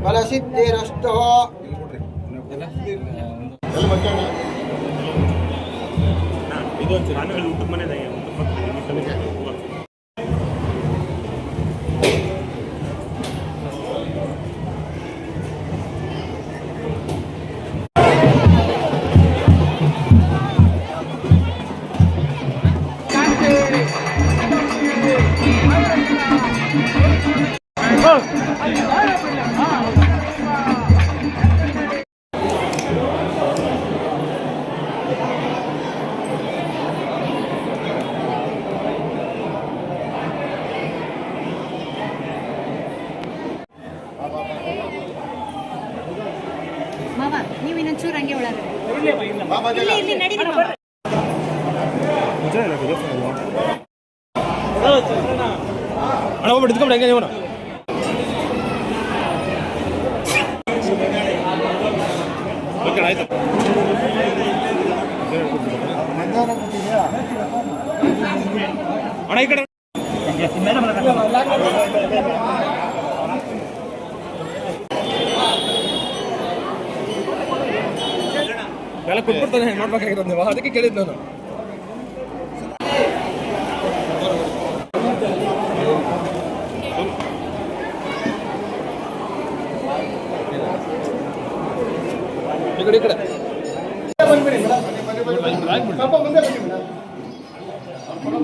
ಫಲಸಿದ್ಧಿರಷ್ಟೋ ಊಟದ ಮನೆ ನೀವು ಇನ್ನೊಂಚೂರು ಹಂಗೆ ಒಳಗೆ ಇಲ್ಲಿ ನಡಿ ಅಣ್ಣ ಹೋಗ್ಬಿಟ್ಟು ಇದ್ಕೊಂಡ್ರೆ ಹೆಂಗೆ ನೀವು ಓಕೆ ಆಯ್ತು ಅಣ್ಣ ಈ ಕಡೆ ಎಲ್ಲ ಕೊಟ್ಬಿಡ್ತಾನೆ ನೋಡ್ಬೇಕಾಗಿರೋದು ನೀವು ಅದಕ್ಕೆ ಕೇಳಿದ್ದು ನಾನು ಈ ಕಡೆ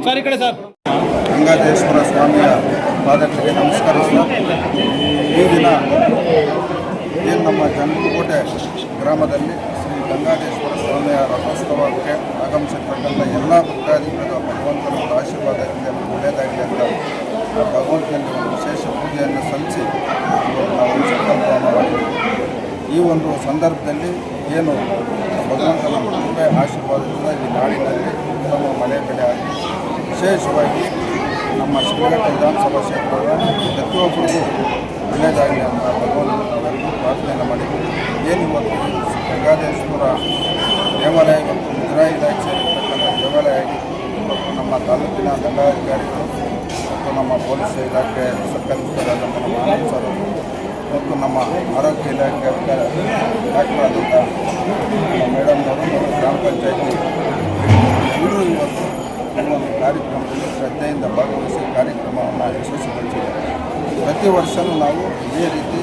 ಸರ್ ಈ ಕಡೆ ಸರ್ ಗಂಗಾಧರೇಶ್ವರ ಸ್ವಾಮಿಯ ಪಾದಗಳಿಗೆ ನಮಸ್ಕರಿಸ್ತಾ ಈ ದಿನ ಏನು ನಮ್ಮ ಜಂಬುಕೋಟೆ ಗ್ರಾಮದಲ್ಲಿ ಶ್ರೀ ಗಂಗಾಧರೇಶ್ವರ ಸ್ವಾಮಿಯ ರಥೋತ್ಸವಕ್ಕೆ ಆಗಮಿಸಿರ್ತಕ್ಕಂಥ ಎಲ್ಲ ಭಕ್ತಾದಿಗಳಿಗೂ ಭಗವಂತನ ಆಶೀರ್ವಾದದಿಂದ ಒಳ್ಳೆಯದಾಗಲಿ ಅಂತ ಭಗವಂತನಲ್ಲಿ ಒಂದು ವಿಶೇಷ ಪೂಜೆಯನ್ನು ಸಲ್ಲಿಸಿ ನಾವು ಸಂಕಲ್ಪವನ್ನು ಮಾಡಿದ್ದೀವಿ. ಈ ಒಂದು ಸಂದರ್ಭದಲ್ಲಿ ಏನು ಭಗವಂತನ ಕೃಪೆ ಆಶೀರ್ವಾದದಿಂದ ಈ ನಾಡಿನಲ್ಲಿ ಉತ್ತಮ ಮಳೆ ಬೆಳೆ ಆಗಿ ವಿಶೇಷವಾಗಿ ನಮ್ಮ ಶಿವಘಟ್ಟ ವಿಧಾನಸಭಾ ಕ್ಷೇತ್ರದ ಪ್ರತಿಯೊಬ್ಬರಿಗೂ ಒಳ್ಳೆಯದಾಗಲಿ ಅಂತ ಭಗವಂತನವರೆಗೂ ಪ್ರಾರ್ಥನೆಯನ್ನು ಮಾಡಿದ್ದೀವಿ. ಏನು ಇವತ್ತು ಗಂಗಾಧರೇಶ್ವರ ದೇವಾಲಯ ಮತ್ತು ಮುಜರಾಯಿ ಇಲಾಖೆ ಸೇರಿರ್ತಕ್ಕಂಥ ದೇವಾಲಯ ಆಗಿ ನಮ್ಮ ತಾಲೂಕಿನ ದಂಡಾಧಿಕಾರಿಗಳು ಮತ್ತು ನಮ್ಮ ಪೊಲೀಸ್ ಇಲಾಖೆ ಸರ್ಕಾರಿ ಮುಖ್ಯರಾದಂಥ ನಮ್ಮ ಆನಂದ್ ಸರ್ ಮತ್ತು ನಮ್ಮ ಆರೋಗ್ಯ ಇಲಾಖೆ ಡಾಕ್ಟರ್ ಆದಂಥ ಮೇಡಮ್ನವರು ಮತ್ತು ಗ್ರಾಮ ಪಂಚಾಯತಿ ಎಲ್ಲರೂ ಇವತ್ತು ಈ ಒಂದು ಕಾರ್ಯಕ್ರಮದಲ್ಲಿ ಶ್ರದ್ಧೆಯಿಂದ ಭಾಗವಹಿಸಿ ಕಾರ್ಯಕ್ರಮವನ್ನು ಯಶಸ್ವಿಗೊಳಿಸಿದ್ದಾರೆ. ಪ್ರತಿ ವರ್ಷವೂ ನಾವು ಇದೇ ರೀತಿ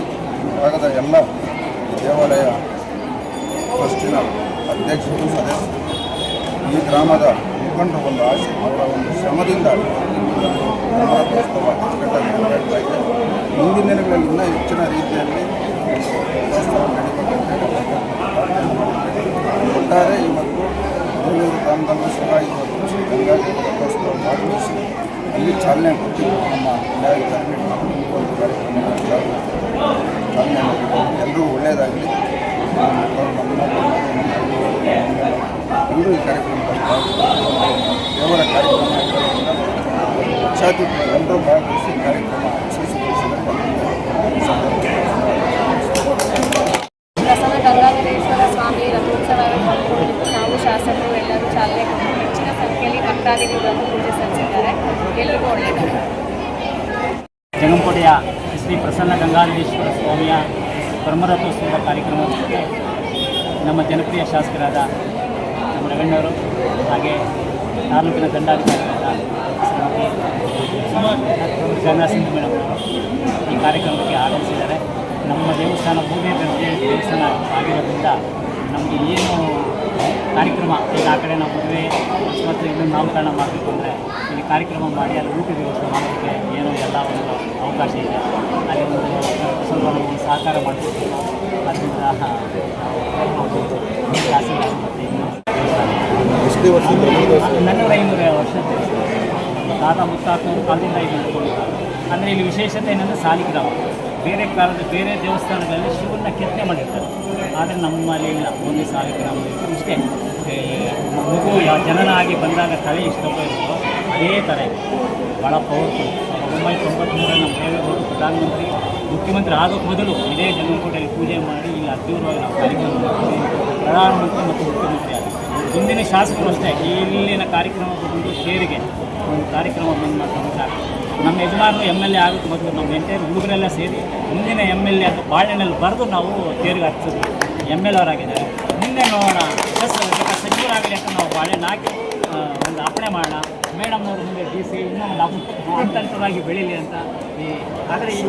ಭಾಗದ ಎಲ್ಲ ದೇವಾಲಯ ಟ್ರಸ್ಟಿನ ಅಧ್ಯಕ್ಷರು ಸದಸ್ಯರು ಈ ಗ್ರಾಮದ ಮುಖಂಡರು ಒಂದು ಅವರ ಒಂದು ಶ್ರಮದಿಂದ ರಥೋತ್ಸವ ಅಚ್ಚುಕಟ್ಟಾಗಿ ನೆರವೇರ್ತಾ ಇದೆ. ಮುಂದಿನ ದಿನಗಳಲ್ಲಿ ಇನ್ನೂ ಹೆಚ್ಚಿನ ರೀತಿಯಲ್ಲಿ ರಥೋತ್ಸವ ನಡೀಬೇಕಂತ ಒಟ್ಟಾರೆ ಇವತ್ತು ಮೂರೂರು ಗ್ರಾಮದಲ್ಲೂ ಸಹ ಇವತ್ತು ಶ್ರೀ ಗಂಗಾಧರೇಶ್ವರ ರಥೋತ್ಸವ ಭಾಗವಹಿಸಿ ಅಲ್ಲಿ ಚಾಲನೆ ಕೊಟ್ಟು ನಮ್ಮ ನ್ಯಾಯಾಧಿಕಾರಿ ಒಂದು ಕಾರ್ಯಕ್ರಮ ಚಾಲನೆ ಮಾಡಿದ್ದಾರೆ. ಎಲ್ಲರೂ ಒಳ್ಳೆಯದಾಗಲಿ. ಎಲ್ಲರೂ ಈ ಕಾರ್ಯಕ್ರಮದಲ್ಲಿ ದೇವರ ಕಾರ್ಯಕ್ರಮ ಪದಾಧಿಕಾರಿ ಎಲ್ಲರೂ ಭಾಗವಹಿಸಿ ಕಾರ್ಯಕ್ರಮ ಪ್ರಸನ್ನ ಗಂಗಾಧರೇಶ್ವರ ಸ್ವಾಮಿ ರಥೋತ್ಸವ ಹಮ್ಮಿಕೊಂಡಿದ್ದು ನಾವು ಶಾಸಕರು ಎಲ್ಲರೂ ಚಾಲನೆ ಕೊಟ್ಟು ಹೆಚ್ಚಿನ ಸಂಖ್ಯೆಯಲ್ಲಿ ಭಕ್ತಾದಿಗಳು ಬಂದು ಪೂಜೆ ಸಲ್ಲಿಸಿದ್ದಾರೆ. ಎಲ್ಲರಿಗೂ ಒಳ್ಳೆಯದಾಗಿದೆ. ಜಂಗಮಕೋಟೆಯ ಶ್ರೀ ಪ್ರಸನ್ನ ಗಂಗಾಧರೇಶ್ವರ ಸ್ವಾಮಿಯ ಬ್ರಹ್ಮರಥೋತ್ಸವದ ಕಾರ್ಯಕ್ರಮಕ್ಕೆ ನಮ್ಮ ಜನಪ್ರಿಯ ಶಾಸಕರಾದ ನಮ್ಮ ರವಣ್ಣವರು ಹಾಗೆ ತಾಲೂಕಿನ ದಂಡಾಧಿಕಾರಿಗಳಾದ ಶ್ರೀಮತಿ ಜಗನ್ನಾಥ ಸಿಂಗ್ ಮೇಡಮ್ ಅವರು ಈ ಕಾರ್ಯಕ್ರಮಕ್ಕೆ ಆಗಮಿಸಿದ್ದಾರೆ. ನಮ್ಮ ದೇವಸ್ಥಾನ ಭೂಮಿ ದೇವಸ್ಥಾನ ಆಗಿರೋದ್ರಿಂದ ನಮಗೆ ಏನು ಕಾರ್ಯಕ್ರಮ ಈಗ ಆ ಕಡೆ ನಾವು ಮದುವೆ ಮತ್ತು ಇದನ್ನು ನಾಮಕರಣ ಮಾಡಬೇಕು ಅಂದರೆ ಇಲ್ಲಿ ಕಾರ್ಯಕ್ರಮ ಮಾಡಿ ಅಲ್ಲಿ ಊಟ ವ್ಯವಸ್ಥೆ ಮಾಡೋದಕ್ಕೆ ಏನೋ ಎಲ್ಲ ಒಂದು ಅವಕಾಶ ಇದೆ. ಅಲ್ಲಿ ಒಂದು ಸ್ವಲ್ಪ ಒಂದು ಸಹಕಾರ ಮಾಡಬೇಕು. ಅದರಿಂದ ತಹಸೀಲ್ದಾರ್ ಮತ್ತು ಇನ್ನು ನನ್ನೂರ 500 ವರ್ಷದ ತಾತ ಮುತ್ತಾತನವರು ಕಾಲದಿಂದ ಇದು ಇಟ್ಕೊಂಡಿದ್ದಾರೆ. ಅಂದರೆ ಇಲ್ಲಿ ವಿಶೇಷತೆ ಏನಂದರೆ ಸಾಲಿಗ್ರಾಮ. ಬೇರೆ ದೇವಸ್ಥಾನಗಳಲ್ಲಿ ಶಿವನ ಕೆತ್ತನೆ ಮಾಡಿರ್ತಾರೆ, ಆದರೆ ನಮ್ಮಲ್ಲಿ ಇಲ್ಲ, ಒಂದು ಸಾಲಿಗ್ರಾಮ ಇಷ್ಟೇ. ಮಗು ಜನನ ಆಗಿ ಬಂದಾಗ ತಲೆ ಇಷ್ಟಪ್ಪ ಇರುತ್ತೋ ಅದೇ ಥರ ಇದೆ, ಭಾಳ ಪವರ್ಫುಲ್. 1993 ನಮ್ಮ ದೇವೇಗೌಡರು ಪ್ರಧಾನಮಂತ್ರಿ ಮುಖ್ಯಮಂತ್ರಿ ಆಗೋಕ್ಕೆ ಮೊದಲು ಇದೇ ಜಂಗಮಕೋಟೆಯಲ್ಲಿ ಪೂಜೆ ಮಾಡಿ ಇಲ್ಲಿ ಅದ್ದೂರವಾಗಿ ನಾವು ಕಾರ್ಯಕ್ರಮ ಮಾಡ್ತೀವಿ. ಪ್ರಧಾನಮಂತ್ರಿ ಮತ್ತು ಮುಖ್ಯಮಂತ್ರಿ ಆಗಿ ಮುಂದಿನ ಶಾಸಕರು ಅಷ್ಟೇ ಇಲ್ಲಿನ ಕಾರ್ಯಕ್ರಮ ಬಂದು ತೇರಿಗೆ ಒಂದು ಕಾರ್ಯಕ್ರಮ ಬಂದು ಮಾಡ್ಕೊಂಡು ನಮ್ಮ ಯಜಮಾನರು MLA ಆಗೋಕ್ಕೆ ಮೊದಲು ನಮ್ಮ ಎಂಟೈರ್ ಹುಡುಗರೆಲ್ಲ ಸೇರಿ ಮುಂದಿನ MLA ಅಂತ ಬಾಳೆನಲ್ಲಿ ಬರೆದು ನಾವು ತೇರಿಗೆ ಹಚ್ಚಿದ್ವಿ. MLA ಅವರಾಗಿದ್ದಾರೆ. ಮುಂದೆ ನೋಡೋಣ ಸಚಿವರಾಗಲಿ ಅಂತ ನಾವು ಬಾಳೆನ ಹಾಕಿ ಒಂದು ಅರ್ಪಣೆ ಮಾಡೋಣ. ಮೇಡಮ್ನವರು ಮುಂದೆ DC ಇನ್ನೂ ನಾವು ಹಂತವಾಗಿ ಬೆಳೀಲಿ ಅಂತ. ಆದರೆ ಈ